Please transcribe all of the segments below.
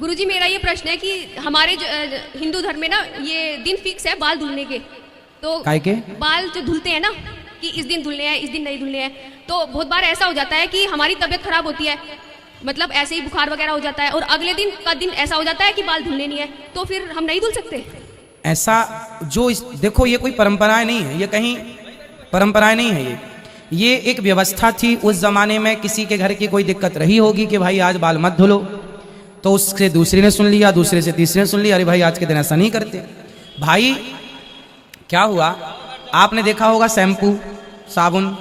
गुरुजी मेरा ये प्रश्न है कि हमारे हिंदू धर्म में ना ये दिन फिक्स है बाल धुलने के, तो काय के बाल जो धुलते हैं ना कि इस दिन धुलने हैं इस दिन नहीं धुलने हैं, तो बहुत बार ऐसा हो जाता है कि हमारी तबीयत खराब होती है, मतलब ऐसे ही बुखार वगैरह हो जाता है और अगले दिन का दिन ऐसा हो जाता है कि बाल धुलने नहीं है, तो फिर हम नहीं धुल सकते? ऐसा जो देखो ये कोई परंपराएं नहीं है, ये कहीं परंपराएं नहीं है, ये एक व्यवस्था थी उस जमाने में। किसी के घर की कोई दिक्कत रही होगी कि भाई आज बाल मत धुलो, तो उससे दूसरे ने सुन लिया, दूसरे से तीसरे ने सुन लिया, अरे भाई आज के दिन ऐसा नहीं करते। भाई क्या हुआ, आपने देखा होगा शैम्पू साबुन,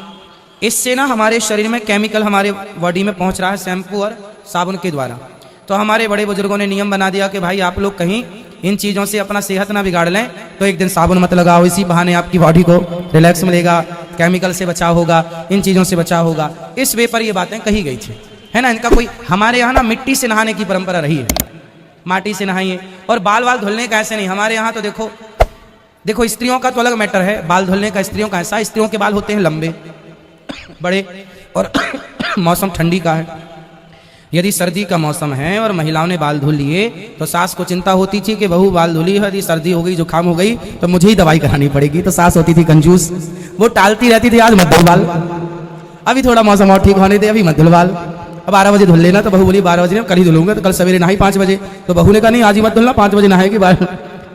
इससे ना हमारे शरीर में केमिकल हमारे बॉडी में पहुंच रहा है शैम्पू और साबुन के द्वारा। तो हमारे बड़े बुजुर्गों ने नियम बना दिया कि भाई आप लोग कहीं इन चीज़ों से अपना सेहत ना बिगाड़ लें, तो एक दिन साबुन मत लगाओ, इसी बहाने आपकी बॉडी को रिलैक्स मिलेगा, केमिकल से बचाव होगा, इन चीज़ों से बचाव होगा। इस वे पर ये बातें कही गई थी, है ना। इनका कोई हमारे यहाँ ना मिट्टी से नहाने की परंपरा रही है, माटी से नहाइए। और बाल वाल धुलने का ऐसे नहीं, हमारे यहाँ तो देखो स्त्रियों का तो अलग मैटर है, बाल धुलने का स्त्रियों का ऐसा, स्त्रियों के बाल होते हैं लंबे बड़े, और मौसम ठंडी का है, यदि सर्दी का मौसम है और महिलाओं ने बाल धुल लिए तो सास को चिंता होती थी कि बहू बाल धुली है, यदि सर्दी हो गई जुकाम हो गई तो मुझे ही दवाई करानी पड़ेगी। तो सास होती थी कंजूस, वो टालती रहती थी आज मत धुल बाल, अभी थोड़ा मौसम और ठीक होने दे, अभी मत धुल बाल, अब 12 बजे धुल लेना। तो बहू बोली 12 बजे कल ही धुलूंगा, तो कल सवेरे नहाई 5 बजे, तो बहू ने कहा नहीं आज ही मत धुलना, 5 बजे नहाएगी,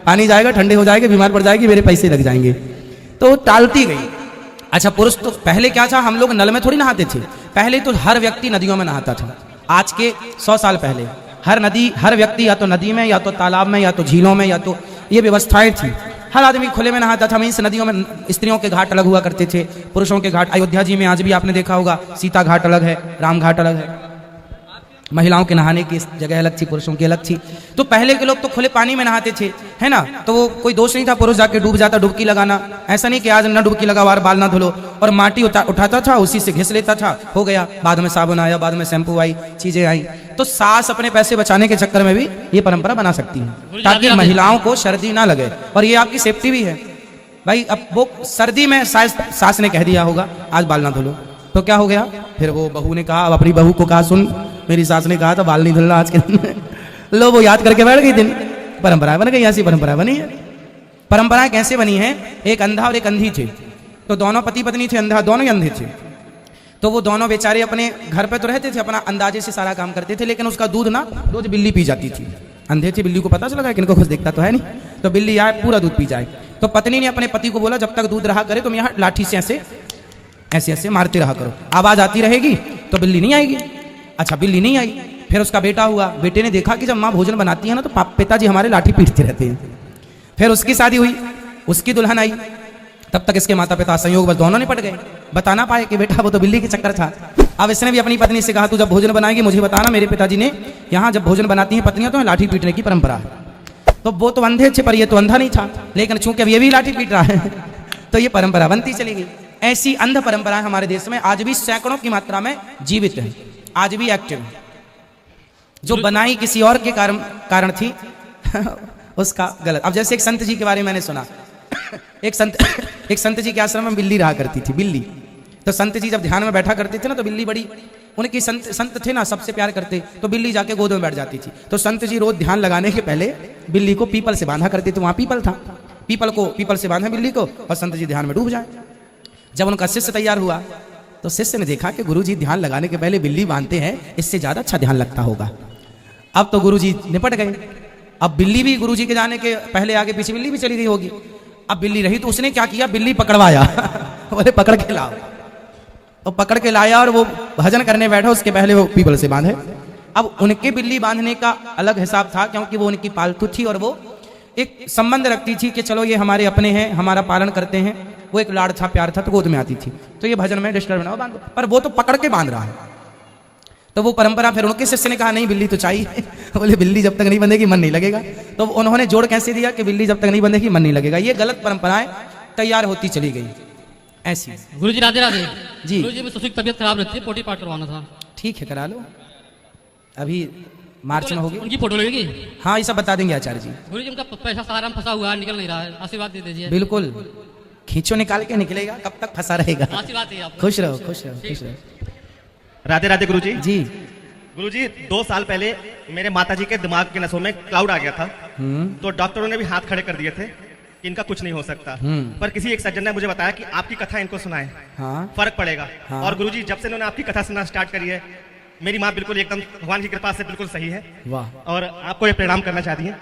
पानी जाएगा, ठंडे हो जाएगी, बीमार पड़ जाएगी, मेरे पैसे लग जाएंगे, तो टालती गई। अच्छा पुरुष तो पहले क्या था, हम लोग नल में थोड़ी नहाते थे, पहले तो हर व्यक्ति नदियों में नहाता था। आज के 100 साल पहले हर व्यक्ति या तो नदी में या तो तालाब में या तो झीलों में या तो ये व्यवस्थाएं थी, हर आदमी खुले में नहाता था। मीन्स नदियों में स्त्रियों के घाट अलग हुआ करते थे, पुरुषों के घाट अयोध्या जी में आज भी आपने देखा होगा, सीता घाट अलग है, राम घाट अलग है, महिलाओं के नहाने की जगह अलग थी, पुरुषों की अलग थी। तो पहले के लोग तो खुले पानी में नहाते थे, है ना, तो वो कोई दोष नहीं था पुरुष जाके डूब जाता, डुबकी लगाना, ऐसा नहीं कि आज न डुबकी लगाओ और बाल ना धुलो, और माटी उठाता था उसी से घिस लेता था, हो गया, बाद में साबुन आया, बाद में शैम्पू आई, चीजें आई। तो सास अपने पैसे बचाने के चक्कर में भी ये परंपरा बना सकती है ताकि महिलाओं को सर्दी ना लगे, और ये आपकी सेफ्टी भी है भाई। अब वो सर्दी में सास ने कह दिया होगा आज बाल ना धुलो, तो क्या हो गया, फिर वो बहू ने कहा, अब अपनी बहू को कहा सुन मेरी सास ने कहा था बाल नहीं धुलना आज के दिन, लो वो याद करके बैठ गई, दिन परंपरा बन गई, ऐसी परंपरा बनी है। परंपराएं कैसे बनी है, एक अंधा और एक अंधी थे, तो दोनों पति पत्नी थे, अंधा दोनों ही अंधे थे, तो वो दोनों बेचारे अपने घर पे तो रहते थे, अपना अंदाजे से सारा काम करते थे, लेकिन उसका दूध ना रोज बिल्ली पी जाती थी। अंधे थे, बिल्ली को पता चला कि इनको कुछ देखता तो है नहीं, तो बिल्ली आए पूरा दूध पी जाए। तो पत्नी ने अपने पति को बोला जब तक दूध रहा करे तुम यहाँ लाठी से ऐसे ऐसे मारते रहा करो, आवाज आती रहेगी तो बिल्ली नहीं आएगी। अच्छा बिल्ली नहीं आई, फिर उसका बेटा हुआ, बेटे ने देखा कि जब माँ भोजन बनाती है ना तो पिताजी हमारे लाठी पीटते रहते हैं। फिर उसकी शादी हुई, उसकी दुल्हन आई, तब तक इसके माता पिता संयोग बस दोनों निपट गए, बता ना पाए कि बेटा वो तो बिल्ली के चक्कर था। अब इसने भी अपनी पत्नी से कहा तू जब भोजन बनाएगी मुझे बताना, मेरे पिताजी ने यहाँ जब भोजन बनाती हैं पत्नियां तो लाठी पीटने की परंपरा है। तो वो तो अंधे थे पर ये तो अंधा नहीं था, लेकिन चूंकि अब ये भी लाठी पीट रहा है तो ये परंपरा बनती चली गई। ऐसी अंध परंपराएं हमारे देश में आज भी सैकड़ों की मात्रा में जीवित है, आज भी एक्टिव है। जो बनाई किसी और के कारण थी उसका गलत। अब जैसे एक संत जी के बारे में मैंने सुना, एक संत जी के आश्रम में बिल्ली रहा करती थी, बिल्ली। तो संत जी जब ध्यान में बैठा करते थे ना तो बिल्ली बड़ी उनकी संत थे ना सबसे प्यार करते, तो बिल्ली जाके गोद में बैठ जाती थी। तो संत जी रोज ध्यान लगाने के पहले बिल्ली को पीपल से बांधा करते थे, वहां पीपल था, पीपल से बांधा बिल्ली को और संत जी ध्यान में डूब जाए। जब उनका शिष्य तैयार हुआ तो शिष्य ने देखा कि गुरुजी ध्यान लगाने के पहले बिल्ली बांधते हैं, इससे ज्यादा अच्छा ध्यान लगता होगा। अब तो गुरुजी निपट गए, अब बिल्ली भी गुरुजी के जाने के पहले आगे पीछे बिल्ली भी चली गई होगी। अब बिल्ली रही तो उसने क्या किया, बिल्ली पकड़वाया बोले पकड़ के लाओ, और पकड़ के लाया और वो भजन करने बैठा, उसके पहले वो पीपल से बांधे। अब उनके बिल्ली बांधने का अलग हिसाब था क्योंकि वो उनकी पालतू थी और वो एक संबंध रखती थी कि चलो ये हमारे अपने हैं, हमारा पालन करते हैं, वो एक लाड़ था प्यार था तो गोद में आती थी, तो ये भजन में डिस्टर्ब ना हो बांधो, पर वो तो पकड़ के बांध रहा है। तो वो परंपरा फिर उनके शिष्य ने कहा नहीं बिल्ली तो चाहिए बोले बिल्ली जब तक नहीं बंधेगी मन नहीं लगेगा। तो उन्होंने जोड़ कैसे दिया कि बिल्ली जब तक नहीं बंधेगी मन नहीं लगेगा। ये गलत परंपराएं तैयार होती चली गई ऐसी। गुरुजी राधे राधे जी। गुरुजी में सुसुक तबीयत खराब रहती है, पोटी पाट करवाना था। ठीक है करा लो, अभी मार्च में होगी। उनकी फोटो लगेगी? हाँ ये सब बता देंगे आचार्य जी। गुरुजी उनका पैसा सारा फंसा हुआ है, निकल नहीं रहा है, आशीर्वाद दे दीजिए। बिल्कुल खींचो निकाल के निकलेगा, कब तक फंसा रहेगा। आशीर्वाद है आप। खुश रहो खुश रहो खुश रहो। राधे राधे गुरुजी। जी गुरुजी 2 साल पहले मेरे माताजी के दिमाग के नसों में क्लाउड आ गया था। तो डॉक्टरों ने भी हाथ खड़े कर दिए थे कि इनका कुछ नहीं हो सकता। पर किसी एक सज्जन ने मुझे बताया कि आपकी कथा इनको सुनाए, हाँ फर्क पड़ेगा। हाँ। और गुरुजी जब से इन्होंने आपकी कथा सुनना स्टार्ट करी है, मेरी माँ बिल्कुल एकदम भगवान की कृपा से बिल्कुल सही है। वाह, और आपको ये प्रणाम करना चाहती है।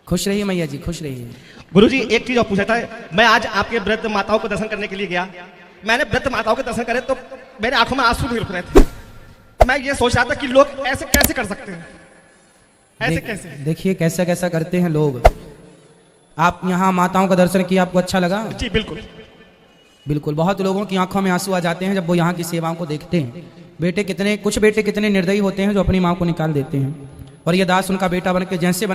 खुश रहिए मैया जी, खुश रहिए। गुरुजी एक चीज और पूछा था, मैं आज आपके वृद्ध माताओं को दर्शन करने के लिए गया। मैंने वृद्ध माताओं के दर्शन करे तो मेरे आंखों में आंसू भी रुक रहे थे। मैं ये सोच रहा था कि लोग ऐसे कैसे कर सकते हैं, ऐसे कैसे। देखिए कैसा कैसा करते हैं लोग। आप यहाँ माताओं का दर्शन किया, आपको अच्छा लगा? जी बिल्कुल। बिल्कुल, बहुत लोगों की आंखों में आंसू आ जाते हैं जब वो यहाँ की सेवाओं को देखते हैं। कुछ बेटे कितने निर्दयी होते हैं जो अपनी माँ को निकाल देते हैं, और ये दास उनका बेटा बन के जैसे बना